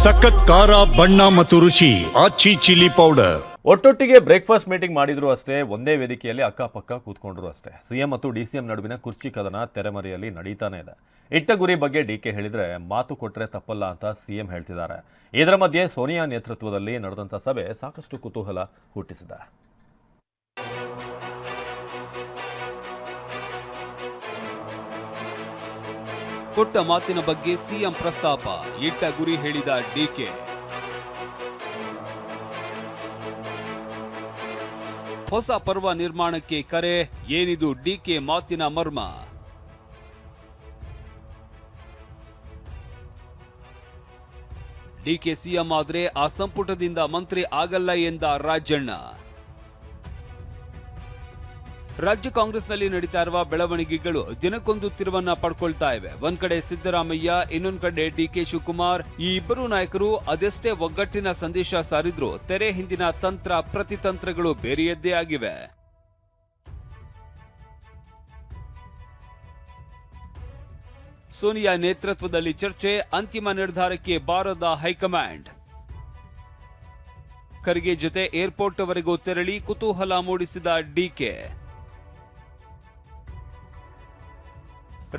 ಸಖತ್ ಖಾರ ಬಣ್ಣ ಮತ್ತು ರುಚಿ ಆಚಿ ಚಿಲ್ಲಿ ಪೌಡರ್. ಒಟ್ಟೊಟ್ಟಿಗೆ ಬ್ರೇಕ್ಫಾಸ್ಟ್ ಮೀಟಿಂಗ್ ಮಾಡಿದ್ರು ಅಷ್ಟೇ, ಒಂದೇ ವೇದಿಕೆಯಲ್ಲಿ ಅಕ್ಕಪಕ್ಕ ಕೂತ್ಕೊಂಡ್ರು ಅಷ್ಟೇ. ಸಿಎಂ ಮತ್ತು ಡಿಸಿಎಂ ನಡುವಿನ ಕುರ್ಚಿ ಕದನ ತೆರೆಮರೆಯಲ್ಲಿ ನಡೀತಾನೆ ಇದೆ. ಇಟ್ಟ ಗುರಿ ಬಗ್ಗೆ ಡಿಕೆ ಹೇಳಿದ್ರೆ ಮಾತು ಕೊಟ್ರೆ ತಪ್ಪಲ್ಲ ಅಂತ ಸಿಎಂ ಹೇಳ್ತಿದ್ದಾರೆ. ಇದರ ಮಧ್ಯೆ ಸೋನಿಯಾ ನೇತೃತ್ವದಲ್ಲಿ ನಡೆದಂತ ಸಭೆ ಸಾಕಷ್ಟು ಕುತೂಹಲ ಹುಟ್ಟಿಸಿದೆ. ಕೊಟ್ಟ ಮಾತಿನ ಬಗ್ಗೆ ಸಿಎಂ ಪ್ರಸ್ತಾಪ, ಇಟ್ಟ ಗುರಿ ಹೇಳಿದ ಡಿಕೆ. ಹೊಸ ಪರ್ವ ನಿರ್ಮಾಣಕ್ಕೆ ಕರೆ, ಏನಿದು ಡಿಕೆ ಮಾತಿನ ಮರ್ಮ? ಡಿಕೆ ಸಿಎಂ ಆದ್ರೆ ಆ ಸಂಪುಟದಿಂದ ಮಂತ್ರಿ ಆಗಲ್ಲ ಎಂದ ರಾಜಣ್ಣ. ರಾಜ್ಯ ಕಾಂಗ್ರೆಸ್ನಲ್ಲಿ ನಡೀತಾ ಇರುವ ಬೆಳವಣಿಗೆಗಳು ದಿನಕ್ಕೊಂದು ತಿರುವನ್ನ ಪಡ್ಕೊಳ್ತಾ ಇವೆ. ಒಂದ್ ಕಡೆ ಸಿದ್ದರಾಮಯ್ಯ, ಇನ್ನೊಂದ್ ಕಡೆ ಡಿಕೆ ಶಿವಕುಮಾರ್. ಈ ಇಬ್ಬರು ನಾಯಕರು ಅದೆಷ್ಟೇ ಒಗ್ಗಟ್ಟಿನ ಸಂದೇಶ ಸಾರಿದ್ರು ತೆರೆ ಹಿಂದಿನ ತಂತ್ರ ಪ್ರತಿತಂತ್ರಗಳು ಬೇರೆಯದ್ದೇ ಆಗಿವೆ. ಸೋನಿಯಾ ನೇತೃತ್ವದಲ್ಲಿ ಚರ್ಚೆ, ಅಂತಿಮ ನಿರ್ಧಾರಕ್ಕೆ ಬಾರದ ಹೈಕಮಾಂಡ್. ಖರ್ಗೆ ಜೊತೆ ಏರ್ಪೋರ್ಟ್ ವರೆಗೂ ತೆರಳಿ ಕುತೂಹಲ ಮೂಡಿಸಿದ ಡಿಕೆ.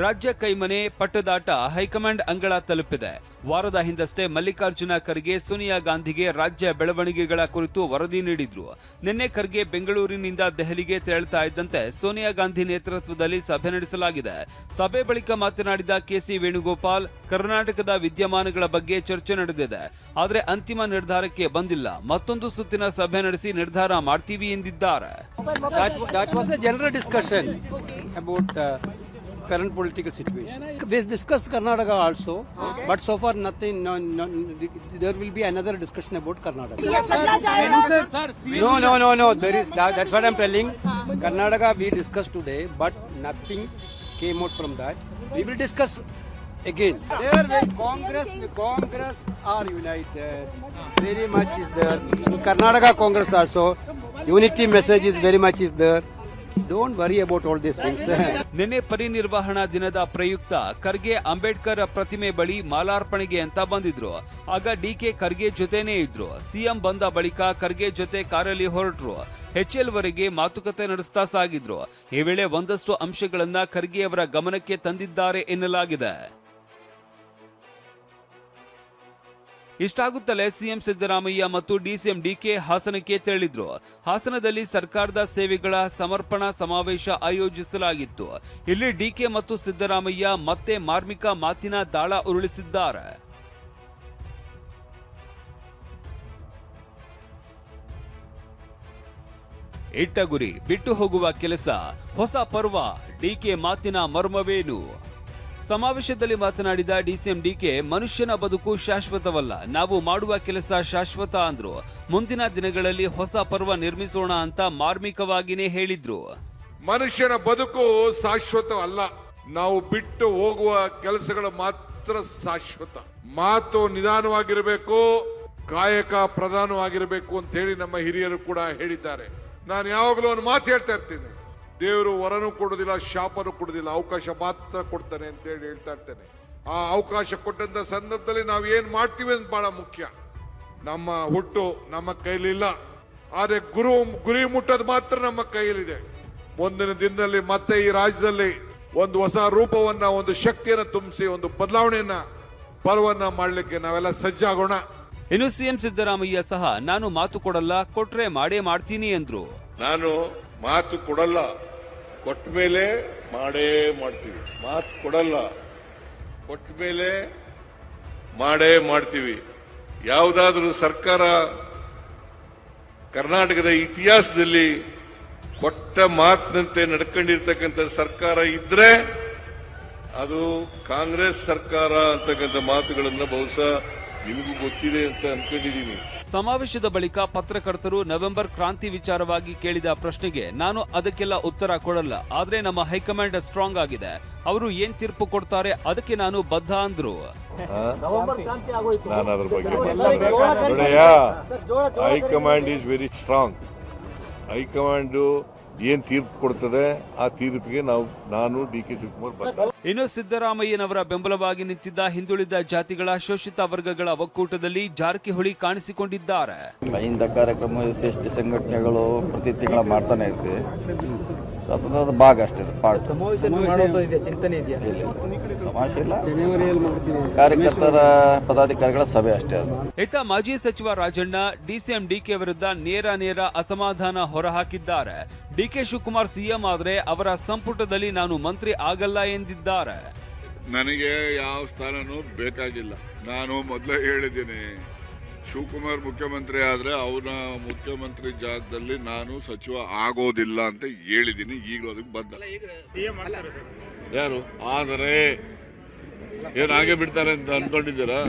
ರಾಜ್ಯ ಕೈಮನೆ ಪಟ್ಟದಾಟ ಹೈಕಮಾಂಡ್ ಅಂಗಳ ತಲುಪಿದೆ. ವಾರದ ಹಿಂದಷ್ಟೇ ಮಲ್ಲಿಕಾರ್ಜುನ ಖರ್ಗೆ ಸೋನಿಯಾ ಗಾಂಧಿಗೆ ರಾಜ್ಯ ಬೆಳವಣಿಗೆಗಳ ಕುರಿತು ವರದಿ ನೀಡಿದ್ರು. ನಿನ್ನೆ ಖರ್ಗೆ ಬೆಂಗಳೂರಿನಿಂದ ದೆಹಲಿಗೆ ತೆರಳುತ್ತಾ ಇದ್ದಂತೆ ಸೋನಿಯಾ ಗಾಂಧಿ ನೇತೃತ್ವದಲ್ಲಿ ಸಭೆ ನಡೆಸಲಾಗಿದೆ. ಸಭೆ ಬಳಿಕ ಮಾತನಾಡಿದ ಕೆಸಿ ವೇಣುಗೋಪಾಲ್, ಕರ್ನಾಟಕದ ವಿದ್ಯಮಾನಗಳ ಬಗ್ಗೆ ಚರ್ಚೆ ನಡೆದಿದೆ, ಆದರೆ ಅಂತಿಮ ನಿರ್ಧಾರಕ್ಕೆ ಬಂದಿಲ್ಲ. ಮತ್ತೊಂದು ಸುತ್ತಿನ ಸಭೆ ನಡೆಸಿ ನಿರ್ಧಾರ ಮಾಡ್ತೀವಿ ಎಂದಿದ್ದಾರೆ. Current political situation. We discussed Karnataka also, but so far nothing. There will be another discussion about Karnataka. No. There is that's what I'm telling. Karnataka we discussed today, but nothing came out from that. We will discuss again. There, when Congress are united, very much is there. In Karnataka Congress also, unity message is very much is there. Don't worry about all these things. ನಿನ್ನೆ ಪರಿನಿರ್ವಹಣಾ ದಿನದ ಪ್ರಯುಕ್ತ ಖರ್ಗೆ ಅಂಬೇಡ್ಕರ್ ಪ್ರತಿಮೆ ಬಳಿ ಮಾಲಾರ್ಪಣೆಗೆ ಅಂತ ಬಂದಿದ್ರು. ಆಗ DK Kharge ಜೊತೆನೇ ಇದ್ರು. ಸಿಎಂ ಬಂದ ಬಳಿಕ ಖರ್ಗೆ ಜೊತೆ ಕಾರಲ್ಲಿ ಹೊರಟರು. HL ವರೆಗೆ ಮಾತುಕತೆ ನಡೆಸ್ತಾ ಸಾಗಿದ್ರು. ಈ ವೇಳೆ ಒಂದಷ್ಟು ಅಂಶಗಳನ್ನ ಖರ್ಗೆ ಅವರ ಗಮನಕ್ಕೆ ತಂದಿದ್ದಾರೆ ಎನ್ನಲಾಗಿದೆ. ಇಷ್ಟಾಗುತ್ತಲೇ ಸಿಎಂ ಸಿದ್ದರಾಮಯ್ಯ ಮತ್ತು ಡಿಸಿಎಂ ಡಿಕೆ ಹಾಸನಕ್ಕೆ ತೆರಳಿದ್ರು. ಹಾಸನದಲ್ಲಿ ಸರ್ಕಾರದ ಸೇವೆಗಳ ಸಮರ್ಪಣಾ ಸಮಾವೇಶ ಆಯೋಜಿಸಲಾಗಿತ್ತು. ಇಲ್ಲಿ ಡಿಕೆ ಮತ್ತು ಸಿದ್ದರಾಮಯ್ಯ ಮತ್ತೆ ಮಾರ್ಮಿಕ ಮಾತಿನ ದಾಳ ಉರುಳಿಸಿದ್ದಾರೆ. ಇಟ್ಟ ಗುರಿ ಬಿಟ್ಟು ಹೋಗುವ ಕೆಲಸ, ಹೊಸ ಪರ್ವ, ಡಿಕೆ ಮಾತಿನ ಮರ್ಮವೇನು? ಸಮಾವೇಶದಲ್ಲಿ ಮಾತನಾಡಿದ ಡಿಸಿಎಂ ಡಿಕೆ, ಮನುಷ್ಯನ ಬದುಕು ಶಾಶ್ವತವಲ್ಲ, ನಾವು ಮಾಡುವ ಕೆಲಸ ಶಾಶ್ವತ ಅಂದ್ರು. ಮುಂದಿನ ದಿನಗಳಲ್ಲಿ ಹೊಸ ಪರ್ವ ನಿರ್ಮಿಸೋಣ ಅಂತ ಮಾರ್ಮಿಕವಾಗಿನೇ ಹೇಳಿದ್ರು. ಮನುಷ್ಯನ ಬದುಕು ಶಾಶ್ವತ ಅಲ್ಲ, ನಾವು ಬಿಟ್ಟು ಹೋಗುವ ಕೆಲಸಗಳು ಮಾತ್ರ ಶಾಶ್ವತ. ಮಾತು ನಿಧಾನವಾಗಿರಬೇಕು, ಕಾಯಕ ಪ್ರಧಾನವಾಗಿರಬೇಕು ಅಂತ ಹೇಳಿ ನಮ್ಮ ಹಿರಿಯರು ಕೂಡ ಹೇಳಿದ್ದಾರೆ. ನಾನು ಯಾವಾಗಲೂ ಒಂದು ಮಾತು ಹೇಳ್ತಾ ಇರ್ತೀನಿ, ದೇವರು ವರನೂ ಕೊಡುದಿಲ್ಲ, ಶಾಪನೂ ಕೊಡುದಿಲ್ಲ, ಅವಕಾಶ ಮಾತ್ರ ಕೊಡ್ತಾನೆ ಅಂತ ಹೇಳಿ ಹೇಳ್ತಾ ಇರ್ತೇನೆ. ಆ ಅವಕಾಶ ಕೊಟ್ಟಂತ ಸಂದರ್ಭದಲ್ಲಿ ನಾವು ಏನ್ ಮಾಡ್ತೀವಿ ಅಂತ ಬಹಳ ಮುಖ್ಯ. ನಮ್ಮ ಹುಟ್ಟು ನಮ್ಮ ಕೈಲಿಲ್ಲ, ಆದ್ರೆ ಗುರಿ ಮುಟ್ಟೋದು ಮಾತ್ರ ನಮ್ಮ ಕೈಯಲ್ಲಿದೆ. ಮುಂದಿನ ದಿನದಲ್ಲಿ ಮತ್ತೆ ಈ ರಾಜ್ಯದಲ್ಲಿ ಒಂದು ಹೊಸ ರೂಪವನ್ನ, ಒಂದು ಶಕ್ತಿಯನ್ನ ತುಂಬಿಸಿ, ಒಂದು ಬದಲಾವಣೆಯನ್ನ, ಪರ್ವನ್ನ ಮಾಡಲಿಕ್ಕೆ ನಾವೆಲ್ಲ ಸಜ್ಜಾಗೋಣ. ಇನ್ನು ಸಿಎಂ ಸಿದ್ದರಾಮಯ್ಯ ಸಹ ನಾನು ಮಾತು ಕೊಡಲ್ಲ, ಕೊಟ್ರೆ ಮಾಡೇ ಮಾಡ್ತೀನಿ ಎಂದ್ರು. ನಾನು ಮಾತು ಕೊಡಲ್ಲ, ಕೊಟ್ಟ ಮೇಲೆ ಮಾಡೇ ಮಾಡ್ತೀವಿ. ಮಾತು ಕೊಡಲ್ಲ, ಕೊಟ್ಟ ಮೇಲೆ ಮಾಡೇ ಮಾಡ್ತೀವಿ. ಯಾವುದಾದ್ರೂ ಸರ್ಕಾರ ಕರ್ನಾಟಕದ ಇತಿಹಾಸದಲ್ಲಿ ಕೊಟ್ಟ ಮಾತಿನಂತೆ ನಡ್ಕೊಂಡಿರ್ತಕ್ಕಂಥ ಸರ್ಕಾರ ಇದ್ರೆ ಅದು ಕಾಂಗ್ರೆಸ್ ಸರ್ಕಾರ ಅಂತಕ್ಕಂಥ ಮಾತುಗಳನ್ನ ಬಹುಶಃ ನಿಮಗೂ ಗೊತ್ತಿದೆ ಅಂತ ಅನ್ಕೊಂಡಿದ್ದೀನಿ. ಸಮಾವೇಶದ ಬಳಿಕ ಪತ್ರಕರ್ತರು ನವೆಂಬರ್ ಕ್ರಾಂತಿ ವಿಚಾರವಾಗಿ ಕೇಳಿದ ಪ್ರಶ್ನೆಗೆ ನಾನು ಅದಕ್ಕೆಲ್ಲ ಉತ್ತರ ಕೊಡಲ್ಲ, ಆದ್ರೆ ನಮ್ಮ ಹೈಕಮಾಂಡ್ ಸ್ಟ್ರಾಂಗ್ ಆಗಿದೆ, ಅವರು ಏನ್ ತೀರ್ಪು ಕೊಡ್ತಾರೆ ಅದಕ್ಕೆ ನಾನು ಬದ್ಧ ಅಂದ್ರು. ನಾನು ಅದ್ರ ಬಗ್ಗೆ high command is very strong. High command ಏನ್ ತೀರ್ಪು ಕೊಡ್ತದೆ ಆ ತೀರ್ಪಿಗೆ ನಾನು ಡಿ ಕೆ ಶಿವಕುಮಾರ್ ಬರ್ತೀನಿ. ಇನ್ನು ಸಿದ್ದರಾಮಯ್ಯನವರ ಬೆಂಬಲವಾಗಿ ನಿಂತಿದ್ದ ಹಿಂದುಳಿದ ಜಾತಿಗಳ ಶೋಷಿತ ವರ್ಗಗಳ ಒಕ್ಕೂಟದಲ್ಲಿ ಜಾರಕಿಹೊಳಿ ಕಾಣಿಸಿಕೊಂಡಿದ್ದಾರೆ. ಇಂಥ ಕಾರ್ಯಕ್ರಮ ಎಸ್ ಟಿ ಸಂಘಟನೆಗಳು ಪ್ರತಿ ತಿಂಗಳ ಮಾಡ್ತಾನೆ ಇರ್ತೀವಿ. ಸತತದ ಭಾಗ ಅಷ್ಟೇ. ಸಮಾವೇಶ ಇಲ್ಲ, ಕಾರ್ಯಕರ್ತರ ಪದಾಧಿಕಾರಿಗಳ ಸಭೆ ಅಷ್ಟೇ ಅದು. ಇತ್ತ ಮಾಜಿ ಸಚಿವ ರಾಜಣ್ಣ ಡಿಸಿಎಂ ಡಿಕೆ ವಿರುದ್ಧ ನೇರ ಅಸಮಾಧಾನ ಹೊರಹಾಕಿದ್ದಾರೆ. ಡಿಕೆ ಶಿವಕುಮಾರ್ ಸಿಎಂ ಆದರೆ ಅವರ ಸಂಪುಟದಲ್ಲಿ ನಾನು ಮಂತ್ರಿ ಆಗಲ್ಲ ಎಂದಿದ್ದಾರೆ. ನನಗೆ ಯಾವ ಸ್ಥಾನನೂ ಬೇಕಾಗಿಲ್ಲ. ನಾನು ಮೊದಲೇ ಹೇಳಿದ್ದೀನಿ, ಶಿವಕುಮಾರ್ ಮುಖ್ಯಮಂತ್ರಿ ಆದ್ರೆ ಅವನ ಮುಖ್ಯಮಂತ್ರಿ ಜಾಗದಲ್ಲಿ ನಾನು ಸಚಿವ ಆಗೋದಿಲ್ಲ ಅಂತ ಹೇಳಿದ್ದೀನಿ. ಈಗಲೂ ಅದಕ್ಕೆ ಬದ್ಧ. ಯಾರು ಆದರೆ ಏನಾಗೆ ಬಿಡ್ತಾರೆ ಅಂತ ಅನ್ಕೊಂಡಿದ್ದೀರಾ?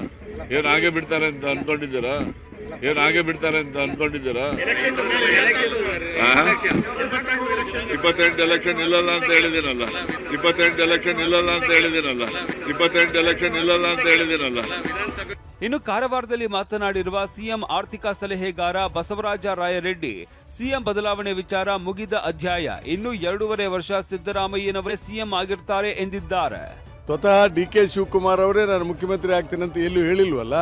28 ಎಲೆಕ್ಷನ್ ಇಲ್ಲಲ್ಲ ಅಂತ ಹೇಳಿದ್ದೀನಲ್ಲ. ಇನ್ನು ಕಾರವಾರದಲ್ಲಿ ಮಾತನಾಡಿರುವ ಸಿಎಂ ಆರ್ಥಿಕ ಸಲಹೆಗಾರ ಬಸವರಾಜ ರಾಯರೆಡ್ಡಿ, ಸಿಎಂ ಬದಲಾವಣೆ ವಿಚಾರ ಮುಗಿದ ಅಧ್ಯಾಯ, ಇನ್ನು 2.5 ವರ್ಷ ಸಿದ್ದರಾಮಯ್ಯನವರೇ ಸಿಎಂ ಆಗಿರ್ತಾರೆ ಎಂದಿದ್ದಾರೆ. ಸ್ವತಃ ಡಿ ಕೆ ಶಿವಕುಮಾರ್ ಅವರೇ ನಾನು ಮುಖ್ಯಮಂತ್ರಿ ಆಗ್ತೀನಿ ಅಂತ ಎಲ್ಲೂ ಹೇಳಿಲ್ವಲ್ಲ.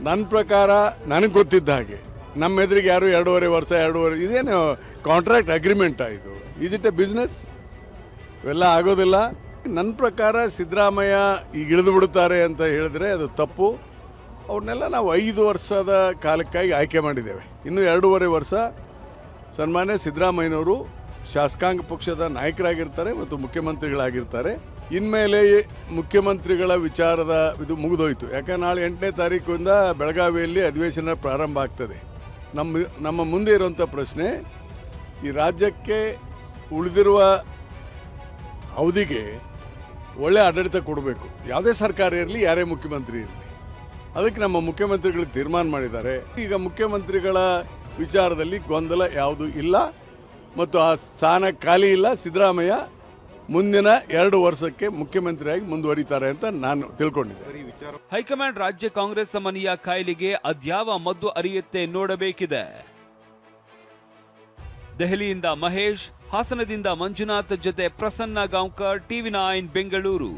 ನನ್ನ ಪ್ರಕಾರ ನನಗೆ ಗೊತ್ತಿದ್ದ ಹಾಗೆ ನಮ್ಮ ಎದುರಿಗೆ ಯಾರು 2.5 ವರ್ಷ ಇದೇನು ಕಾಂಟ್ರಾಕ್ಟ್ ಅಗ್ರಿಮೆಂಟಾ ಇದು? Is it A business? ಇವೆಲ್ಲ ಆಗೋದಿಲ್ಲ. ನನ್ನ ಪ್ರಕಾರ ಸಿದ್ದರಾಮಯ್ಯ ಈಗ ಇಳಿದು ಬಿಡುತ್ತಾರೆ ಅಂತ ಹೇಳಿದ್ರೆ ಅದು ತಪ್ಪು. ಅವ್ರನ್ನೆಲ್ಲ ನಾವು 5 ವರ್ಷದ ಕಾಲಕ್ಕಾಗಿ ಆಯ್ಕೆ ಮಾಡಿದ್ದೇವೆ. ಇನ್ನು 2.5 ವರ್ಷ ಸನ್ಮಾನ್ಯ ಸಿದ್ದರಾಮಯ್ಯನವರು ಶಾಸಕಾಂಗ ಪಕ್ಷದ ನಾಯಕರಾಗಿರ್ತಾರೆ ಮತ್ತು ಮುಖ್ಯಮಂತ್ರಿಗಳಾಗಿರ್ತಾರೆ. ಇನ್ಮೇಲೆ ಮುಖ್ಯಮಂತ್ರಿಗಳ ವಿಚಾರದ ಇದು ಮುಗಿದೋಯ್ತು. ಯಾಕಂದ್ರೆ ನಾಳೆ 8ನೇ ತಾರೀಕಿಂದ ಬೆಳಗಾವಿಯಲ್ಲಿ ಅಧಿವೇಶನ ಪ್ರಾರಂಭ ಆಗ್ತದೆ. ನಮ್ಮ ಮುಂದೆ ಇರುವಂಥ ಪ್ರಶ್ನೆ, ಈ ರಾಜ್ಯಕ್ಕೆ ಉಳಿದಿರುವ ಅವಧಿಗೆ ಒಳ್ಳೆ ಆಡಳಿತ ಕೊಡಬೇಕು. ಯಾವುದೇ ಸರ್ಕಾರ ಇರಲಿ, ಯಾರೇ ಮುಖ್ಯಮಂತ್ರಿ ಇರಲಿ. ಅದಕ್ಕೆ ನಮ್ಮ ಮುಖ್ಯಮಂತ್ರಿಗಳು ತೀರ್ಮಾನ ಮಾಡಿದ್ದಾರೆ. ಈಗ ಮುಖ್ಯಮಂತ್ರಿಗಳ ವಿಚಾರದಲ್ಲಿ ಗೊಂದಲ ಯಾವುದೂ ಇಲ್ಲ ಮತ್ತು ಆ ಸ್ಥಾನ ಖಾಲಿ ಇಲ್ಲ. ಸಿದ್ದರಾಮಯ್ಯ ಮುಂದಿನ 2 ವರ್ಷಕ್ಕೆ ಮುಖ್ಯಮಂತ್ರಿಯಾಗಿ ಮುಂದುವರಿತಾರೆ ಅಂತ ನಾನು ತಿಳ್ಕೊಂಡಿದ್ದೆ. ಹೈಕಮಾಂಡ್ ರಾಜ್ಯ ಕಾಂಗ್ರೆಸ್ ಸಮನ್ವಯ ಕಾಯಿಲೆಗೆ ಅದ್ಯಾವ ಮದ್ದು ಅರಿಯುತ್ತೆ ನೋಡಬೇಕಿದೆ. ದೆಹಲಿಯಿಂದ ಮಹೇಶ್, ಹಾಸನದಿಂದ ಮಂಜುನಾಥ್ ಜೊತೆ ಪ್ರಸನ್ನ ಗಾಂವ್ಕರ್, ಟಿವಿ9 ಬೆಂಗಳೂರು.